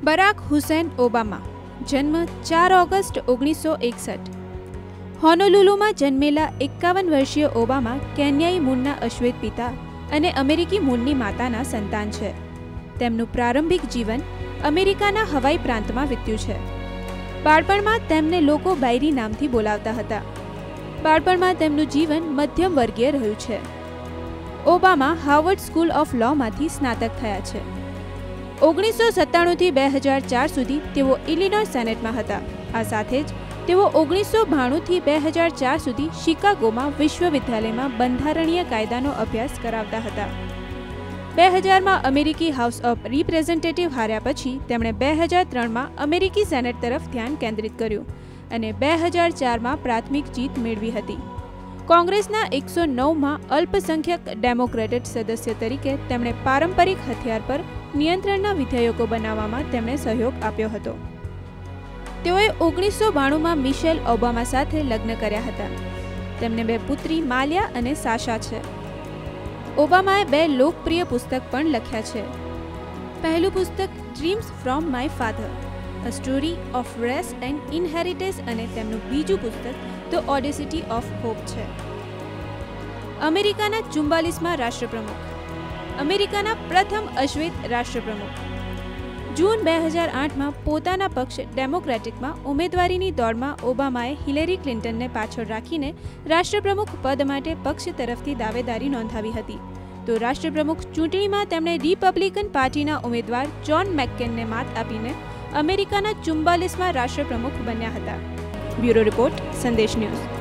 Barack Hussain Obama, જન્મ 4 August 1961। હોનોલુલુમાં જન્મેલા 51 વર્ષીય ઓબામા કેન્યાઈ મૂળના અશ્વેત પિતા અને અમેરિકી મૂળની માતાના સંતાન છે। તેમનું પ્રારંભિક જીવન અમેરિકાના હવાઈ પ્રાંતમાં વીત્યું છે। બાળપણમાં તેમને લોકો બાયરી નામથી બોલાવતા હતા। બાળપણમાં તેમનું જીવન મધ્યમ વર્ગીય રહ્યું છે। ઓબામા હાર્વર્ડ સ્કૂલ ઓફ લોમાંથી સ્નાતક થયા છે। 1997 થી 2004 સુધી તેઓ ઇલિનોય સેનેટમાં હતા। આ સાથે જ તેઓ 1992 થી 2004 સુધી શિકાગોમાં વિશ્વવિદ્યાલયમાં બંધારણીય કાયદાનો અભ્યાસ કરાવતા હતા। 2000માં અમેરિકી હાઉસ ઓફ રિપ્રેઝેન્ટેટિવ હાર્યા પછી તેમણે 2003માં અમેરિકી સેનેટ તરફ ધ્યાન કેન્દ્રિત કર્યું અને 2004માં પ્રાથમિક જીત મેળવી હતી। કોંગ્રેસના 109માં અલ્પસંખ્યક ડેમોક્રેટિક સદસ્ય તરીકે તેમણે પારંપરિક હથિયાર પર નિયંત્રણના વિધેયકો બનાવવામાં તેમણે સહયોગ આપ્યો હતો। તેઓએ 1992માં મિશેલ ઓબામા સાથે લગ્ન કર્યા હતા। તેમને 2 પુત્રી માલ્યા અને સાશા છે। ઓબામાએ 2 લોકપ્રિય પુસ્તક પણ લખ્યા છે। પહેલું પુસ્તક dreams from my father, a story of race and inheritance અને તેમનું બીજું પુસ્તક ધ ઓડેસિટી ઓફ હોપ છે। અમેરિકાના 44માં રાષ્ટ્રપ્રમુખ, અમેરિકાના પ્રથમ અશ્વેત રાષ્ટ્રપ્રમુખ। જૂન 2008માં પોતાના પક્ષ ડેમોક્રેટિકમાં ઉમેદવારીની દોડમાં ઓબામાએ હિલેરી ક્લિન્ટનને પાછળ રાખીને રાષ્ટ્રપ્રમુખ પદ માટે પક્ષ તરફથી દાવેદારી નોંધાવી હતી। તો રાષ્ટ્રપ્રમુખ ચૂંટણીમાં તેમણે રિપબ્લિકન પાર્ટીના ઉમેદવાર જ્હોન મેકકેનને માત આપીને અમેરિકાના 44માં રાષ્ટ્રપ્રમુખ બન્યા હતા। બ્યુરો રિપોર્ટ, સંદેશ ન્યૂઝ।